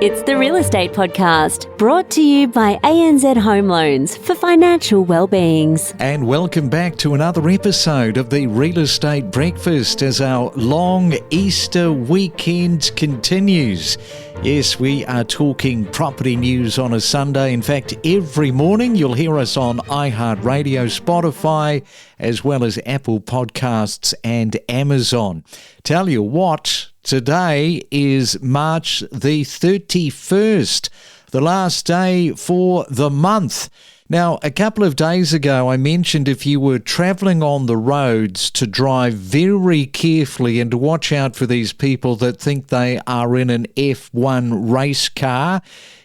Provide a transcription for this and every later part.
It's the Real Estate Podcast, brought to you by ANZ Home Loans for financial well-beings. And welcome back to another episode of the Real Estate Breakfast as our long Easter weekend continues. Yes, we are talking property news on a Sunday. In fact, every morning you'll hear us on iHeartRadio, Spotify, as well as Apple Podcasts and Amazon. Tell you what, today is March the 31st, the last day for the month. Now, a couple of days ago, I mentioned if you were travelling on the roads to drive very carefully and to watch out for these people that think they are in an F1 race car.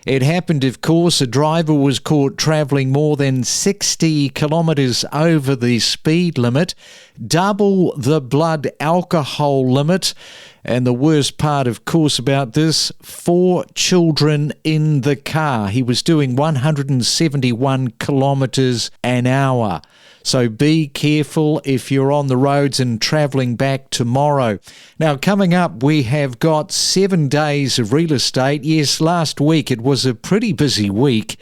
It happened, of course, a driver was caught travelling more than 60 kilometres over the speed limit, double the blood alcohol limit. And the worst part, of course, about this, 4 children in the car. He was doing 171 kilometres an hour. So be careful if you're on the roads and travelling back tomorrow. Now, coming up, we have got 7 days of real estate. Yes, last week it was a pretty busy week.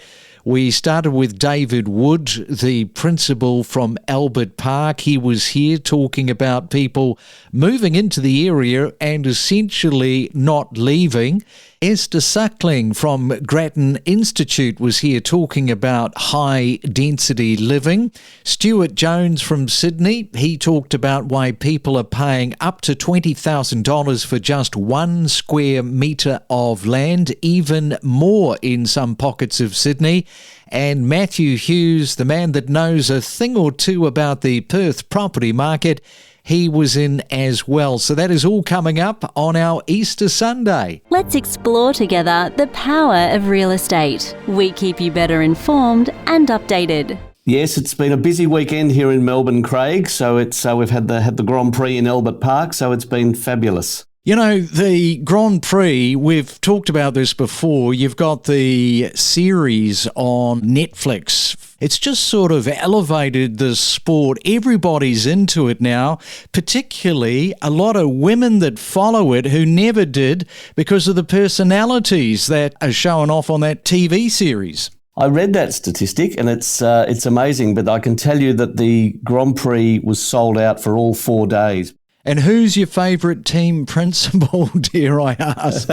We started with David Wood, the principal from Albert Park. He was here talking about people moving into the area and essentially not leaving. Esther Suckling from Grattan Institute was here talking about high-density living. Stuart Jones from Sydney, he talked about why people are paying up to $20,000 for just 1 square metre of land, even more in some pockets of Sydney. And Matthew Hughes, the man that knows a thing or two about the Perth property market, he was in as well. So that is all coming up on our Easter Sunday. Let's explore together the power of real estate. We keep you better informed and updated. Yes, it's been a busy weekend here in Melbourne, Craig. So we've had the Grand Prix in Albert Park, so it's been fabulous. You know, the Grand Prix, we've talked about this before. You've got the series on Netflix. It's just sort of elevated the sport. Everybody's into it now, particularly a lot of women that follow it who never did because of the personalities that are showing off on that TV series. I read that statistic and it's amazing, but I can tell you that the Grand Prix was sold out for all 4 days. And who's your favourite team principal, dare I ask?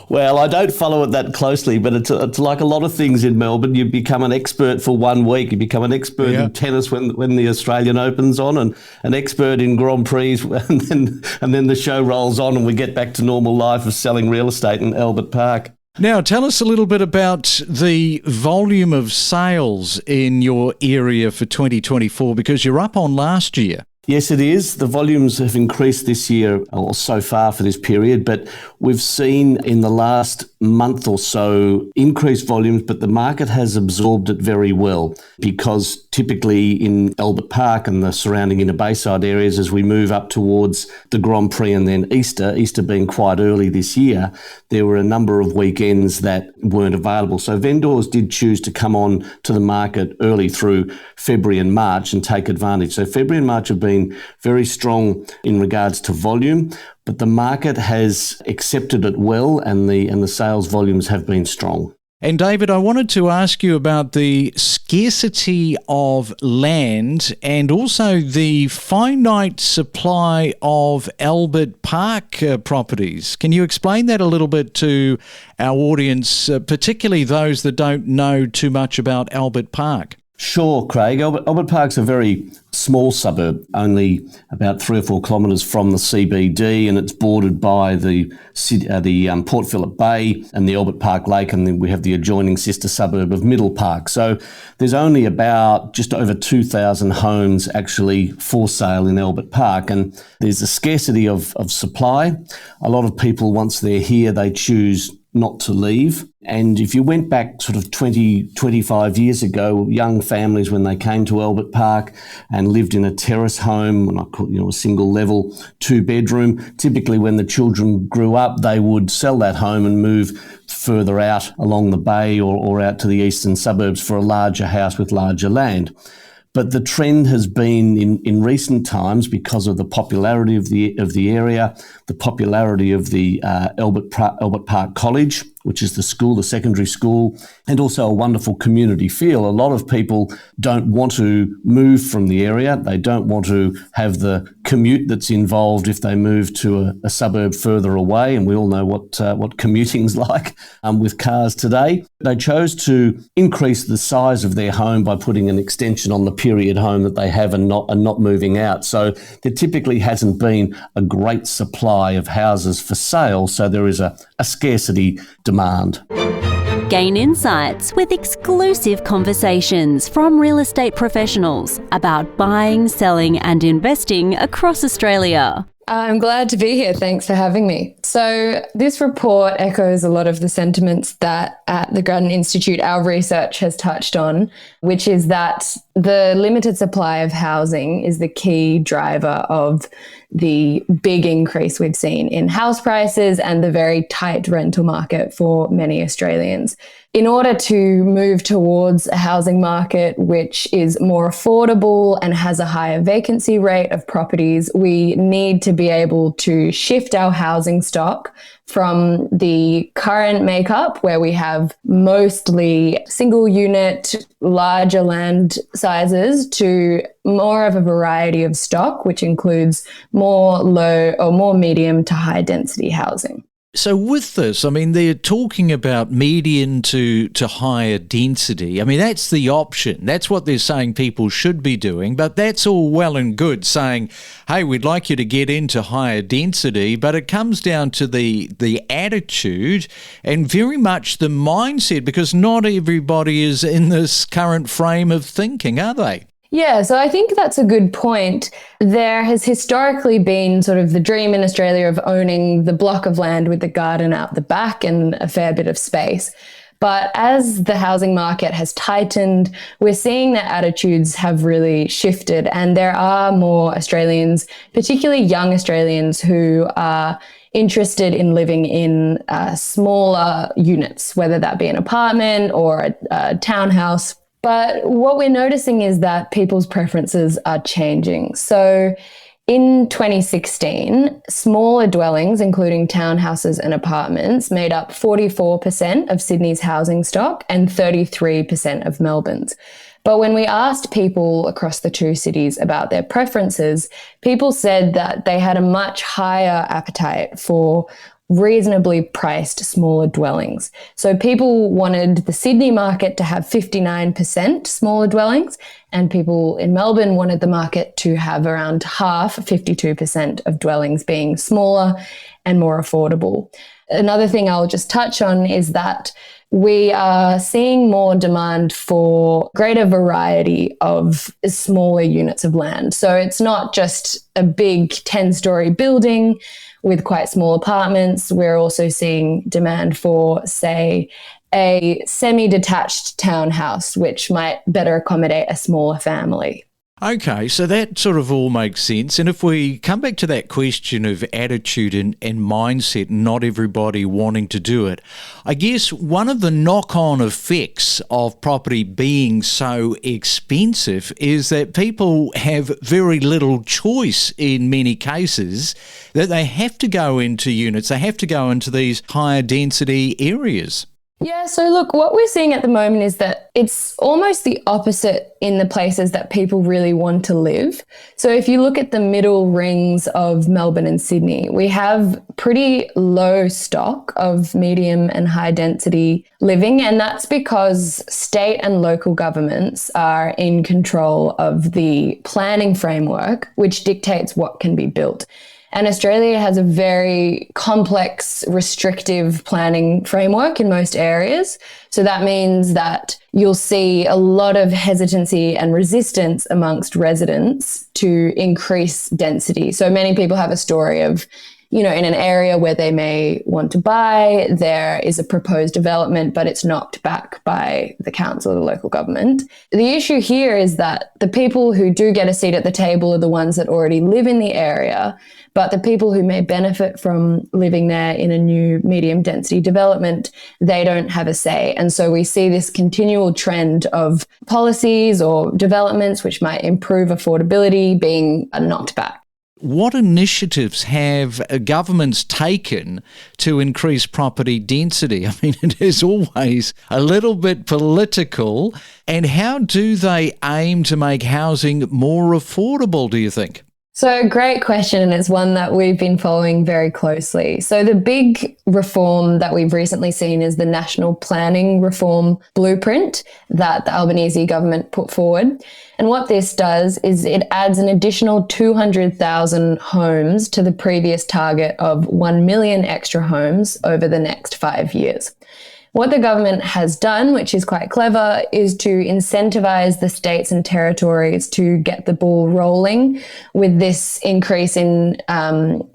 Well, I don't follow it that closely, but it's like a lot of things in Melbourne. You become an expert for 1 week. You become an expert in tennis when the Australian Open's on, and an expert in Grand Prix, and then the show rolls on and we get back to normal life of selling real estate in Albert Park. Now, tell us a little bit about the volume of sales in your area for 2024, because you're up on last year. Yes, it is. The volumes have increased this year, or so far for this period, but we've seen in the last month or so increased volumes, but the market has absorbed it very well, because typically in Albert Park and the surrounding inner Bayside areas, as we move up towards the Grand Prix and then Easter being quite early this year, there were a number of weekends that weren't available. So vendors did choose to come on to the market early through February and March and take advantage. So February and March have been very strong in regards to volume, but the market has accepted it well, and the sales volumes have been strong. And David, I wanted to ask you about the scarcity of land and also the finite supply of Albert Park properties. Can you explain that a little bit to our audience, particularly those that don't know too much about Albert Park? Sure, Craig. Albert Park's a very small suburb, only about 3 or 4 kilometres from the CBD, and it's bordered by the Port Phillip Bay and the Albert Park Lake, and then we have the adjoining sister suburb of Middle Park. So there's only about just over 2,000 homes actually for sale in Albert Park, and there's a scarcity of supply. A lot of people, once they're here, they choose not to leave. And if you went back sort of 25 years ago, young families, when they came to Albert Park and lived in a terrace home, and I call a single level 2-bedroom, typically when the children grew up, they would sell that home and move further out along the bay or out to the eastern suburbs for a larger house with larger land. But the trend has been in recent times, because of the popularity of the area, the popularity of the Albert Park College, which is the secondary school, and also a wonderful community feel. A lot of people don't want to move from the area. They don't want to have the commute that's involved if they move to a suburb further away, and we all know what commuting's like with cars today. They chose to increase the size of their home by putting an extension on the period home that they have and not moving out. So there typically hasn't been a great supply of houses for sale, so there is a scarcity demand. Gain insights with exclusive conversations from real estate professionals about buying, selling and investing across Australia. I'm glad to be here. Thanks for having me. So this report echoes a lot of the sentiments that at the Grattan Institute our research has touched on, which is that the limited supply of housing is the key driver of the big increase we've seen in house prices and the very tight rental market for many Australians. In order to move towards a housing market which is more affordable and has a higher vacancy rate of properties, we need to be able to shift our housing stock from the current makeup, where we have mostly single unit, larger land sizes, to more of a variety of stock, which includes more low or more medium to high density housing. So with this, I mean, they're talking about median to higher density. I mean, that's the option. That's what they're saying people should be doing. But that's all well and good saying, hey, we'd like you to get into higher density. But it comes down to the attitude and very much the mindset, because not everybody is in this current frame of thinking, are they? Yeah, so I think that's a good point. There has historically been sort of the dream in Australia of owning the block of land with the garden out the back and a fair bit of space. But as the housing market has tightened, we're seeing that attitudes have really shifted, and there are more Australians, particularly young Australians, who are interested in living in smaller units, whether that be an apartment or a townhouse. But what we're noticing is that people's preferences are changing. So in 2016, smaller dwellings, including townhouses and apartments, made up 44% of Sydney's housing stock and 33% of Melbourne's. But when we asked people across the two cities about their preferences, people said that they had a much higher appetite for reasonably priced smaller dwellings. So people wanted the Sydney market to have 59% smaller dwellings, and people in Melbourne wanted the market to have around half, 52% of dwellings being smaller and more affordable. Another thing I'll just touch on is that we are seeing more demand for greater variety of smaller units of land. So it's not just a big 10-story building with quite small apartments. We're also seeing demand for, say, a semi-detached townhouse, which might better accommodate a smaller family. Okay, so that sort of all makes sense. And if we come back to that question of attitude and mindset, not everybody wanting to do it, I guess one of the knock-on effects of property being so expensive is that people have very little choice in many cases, that they have to go into units, they have to go into these higher density areas. Yeah, so look, what we're seeing at the moment is that it's almost the opposite in the places that people really want to live. So if you look at the middle rings of Melbourne and Sydney, we have pretty low stock of medium and high density living, and that's because state and local governments are in control of the planning framework, which dictates what can be built. And Australia has a very complex, restrictive planning framework in most areas. So that means that you'll see a lot of hesitancy and resistance amongst residents to increase density. So many people have a story of, in an area where they may want to buy, there is a proposed development, but it's knocked back by the council or the local government. The issue here is that the people who do get a seat at the table are the ones that already live in the area, but the people who may benefit from living there in a new medium density development, they don't have a say. And so we see this continual trend of policies or developments which might improve affordability being knocked back. What initiatives have governments taken to increase property density? I mean, it is always a little bit political. And how do they aim to make housing more affordable, do you think? So great question, and it's one that we've been following very closely. So the big reform that we've recently seen is the National Planning Reform Blueprint that the Albanese government put forward. And what this does is it adds an additional 200,000 homes to the previous target of 1 million extra homes over the next 5 years. What the government has done, which is quite clever, is to incentivise the states and territories to get the ball rolling with this increase in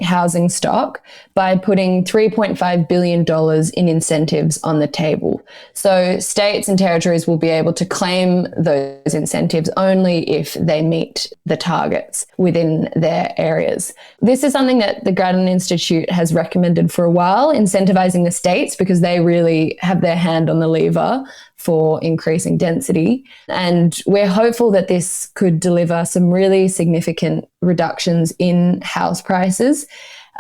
housing stock by putting $3.5 billion in incentives on the table. So states and territories will be able to claim those incentives only if they meet the targets within their areas. This is something that the Grattan Institute has recommended for a while, incentivising the states because they really have their hand on the lever for increasing density. And we're hopeful that this could deliver some really significant reductions in house prices.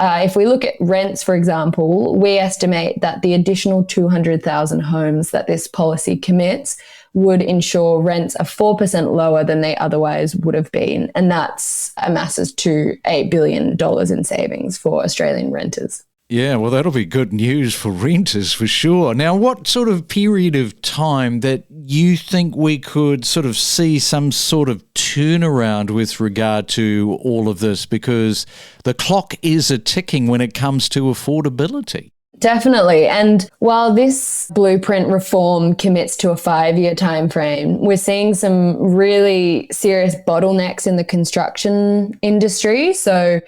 If we look at rents, for example, we estimate that the additional 200,000 homes that this policy commits would ensure rents are 4% lower than they otherwise would have been. And that's amasses to $8 billion in savings for Australian renters. Yeah, well, that'll be good news for renters for sure. Now, what sort of period of time that you think we could sort of see some sort of turnaround with regard to all of this? Because the clock is a-ticking when it comes to affordability. Definitely. And while this blueprint reform commits to a 5-year time frame, we're seeing some really serious bottlenecks in the construction industry. So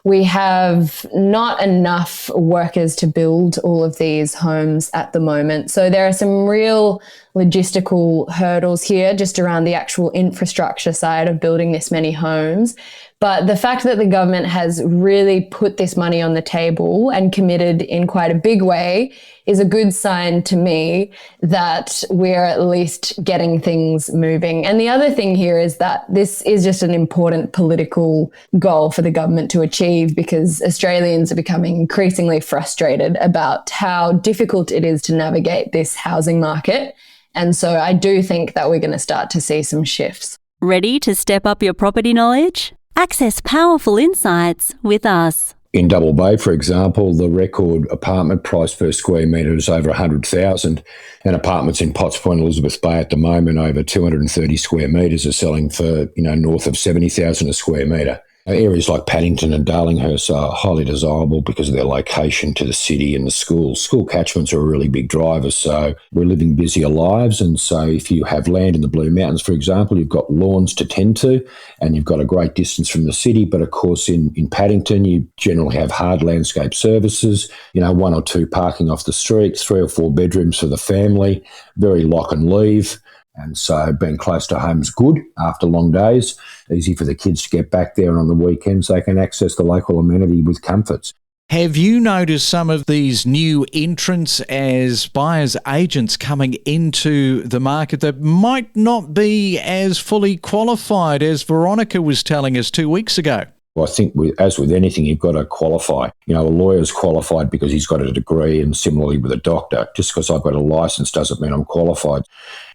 we have not enough workers to build all of these homes at the moment. So there are some real logistical hurdles here just around the actual infrastructure side of building this many homes. But the fact that the government has really put this money on the table and committed in quite a big way is a good sign to me that we're at least getting things moving. And the other thing here is that this is just an important political goal for the government to achieve because Australians are becoming increasingly frustrated about how difficult it is to navigate this housing market. And so I do think that we're going to start to see some shifts. Ready to step up your property knowledge? Access powerful insights with us. In Double Bay, for example, the record apartment price per square metre is over 100,000, and apartments in Potts Point, Elizabeth Bay at the moment over 230 square metres are selling for north of 70,000 a square metre. Areas like Paddington and Darlinghurst are highly desirable because of their location to the city and the schools. School catchments are a really big driver, so we're living busier lives. And so if you have land in the Blue Mountains, for example, you've got lawns to tend to, and you've got a great distance from the city. But of course, in Paddington, you generally have hard landscape services, 1 or 2 parking off the streets, 3 or 4 bedrooms for the family, very lock and leave. And so being close to home is good after long days, easy for the kids to get back there, and on the weekends they can access the local amenity with comforts. Have you noticed some of these new entrants as buyers agents coming into the market that might not be as fully qualified as Veronica was telling us 2 weeks ago? Well, I think as with anything, you've got to qualify. A lawyer's qualified because he's got a degree, and similarly with a doctor. Just because I've got a licence doesn't mean I'm qualified.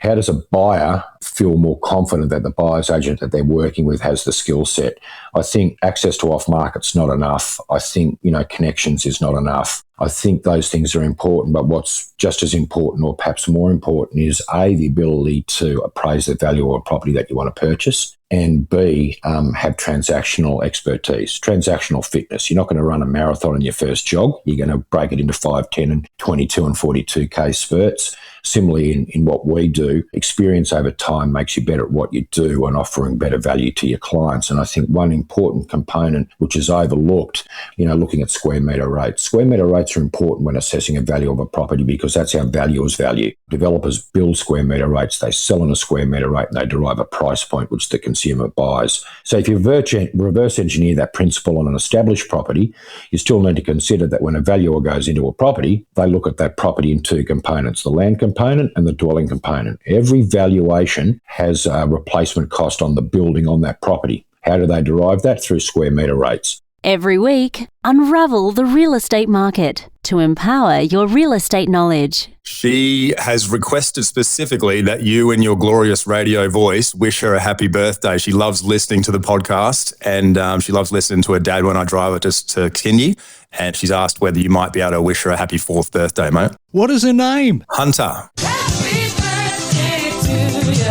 How does a buyer feel more confident that the buyer's agent that they're working with has the skill set? I think access to off-market's not enough. I think, connections is not enough. I think those things are important, but what's just as important or perhaps more important is A, the ability to appraise the value of a property that you want to purchase, and B, have transactional expertise, transactional fitness. You're not going to run a marathon in your first jog. You're going to break it into 5, 10 and 22 and 42K spurts. Similarly, in what we do, experience over time time makes you better at what you do and offering better value to your clients. And I think one important component which is overlooked, looking at square metre rates. Square metre rates are important when assessing a value of a property because that's how value is value. Developers build square metre rates, they sell on a square metre rate, and they derive a price point which the consumer buys. So if you reverse engineer that principle on an established property, you still need to consider that when a valuer goes into a property, they look at that property in two components, the land component and the dwelling component. Every valuation has a replacement cost on the building on that property. How do they derive that? Through square metre rates. Every week, unravel the real estate market to empower your real estate knowledge. She has requested specifically that you in your glorious radio voice wish her a happy birthday. She loves listening to the podcast and she loves listening to her dad when I drive her to Kindy. And she's asked whether you might be able to wish her a happy 4th birthday, mate. What is her name? Hunter. Happy birthday to you.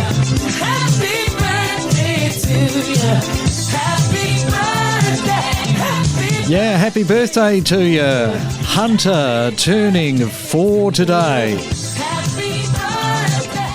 Happy birthday to you. Yeah, happy birthday to you. Hunter turning 4 today.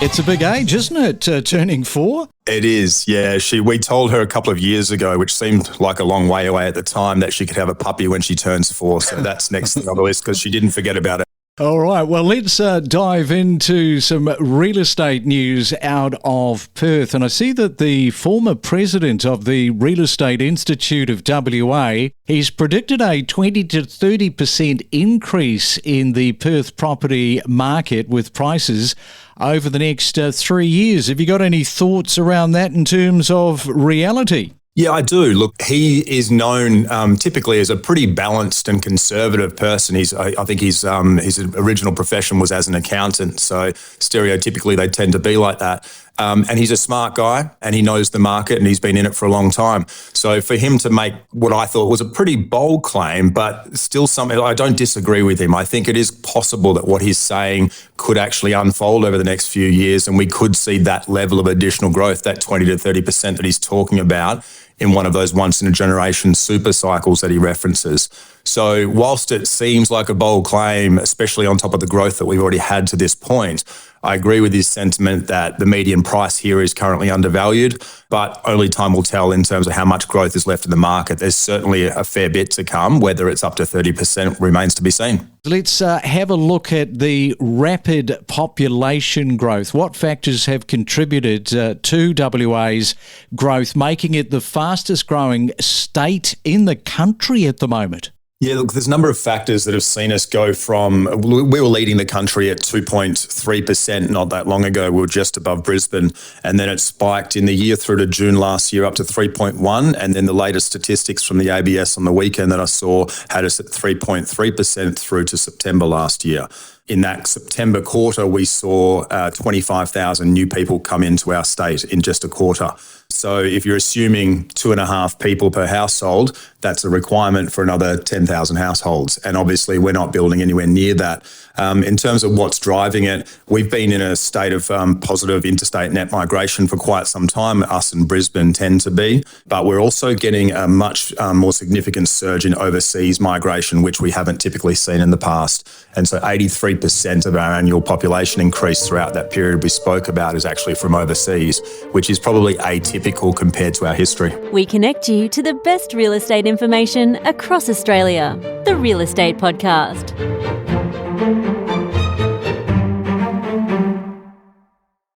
It's a big age, isn't it, turning 4? It is, yeah. We told her a couple of years ago, which seemed like a long way away at the time, that she could have a puppy when she turns 4. So that's next on the list because she didn't forget about it. All right, well, let's dive into some real estate news out of Perth. And I see that the former president of the Real Estate Institute of WA, he's predicted a 20 to 30% increase in the Perth property market with prices over the next 3 years. Have you got any thoughts around that in terms of reality? Yeah, I do. Look, he is known typically as a pretty balanced and conservative person. I think his original profession was as an accountant, so stereotypically they tend to be like that. And he's a smart guy and he knows the market and he's been in it for a long time. So for him to make what I thought was a pretty bold claim, but still something, I don't disagree with him. I think it is possible that what he's saying could actually unfold over the next few years and we could see that level of additional growth, that 20 to 30% that he's talking about in one of those once-in-a-generation super cycles that he references. So whilst it seems like a bold claim, especially on top of the growth that we've already had to this point, I agree with his sentiment that the median price here is currently undervalued, but only time will tell in terms of how much growth is left in the market. There's certainly a fair bit to come. Whether it's up to 30% remains to be seen. Let's have a look at the rapid population growth. What factors have contributed to WA's growth, making it the fastest growing state in the country at the moment? Yeah, look, there's a number of factors that have seen us go from, we were leading the country at 2.3% not that long ago. We were just above Brisbane. And then it spiked in the year through to June last year up to 3.1. And then the latest statistics from the ABS on the weekend that I saw had us at 3.3% through to September last year. In that September quarter, we saw 25,000 new people come into our state in just a quarter. So if you're assuming 2.5 people per household, that's a requirement for another 10,000 households. And obviously, we're not building anywhere near that. In terms of what's driving it, we've been in a state of positive interstate net migration for quite some time. Us and Brisbane tend to be. But we're also getting a much more significant surge in overseas migration, which we haven't typically seen in the past. And so 83% of our annual population increase throughout that period we spoke about is actually from overseas, which is probably atypical compared to our history. We connect you to the best real estate information across Australia. The Real Estate Podcast.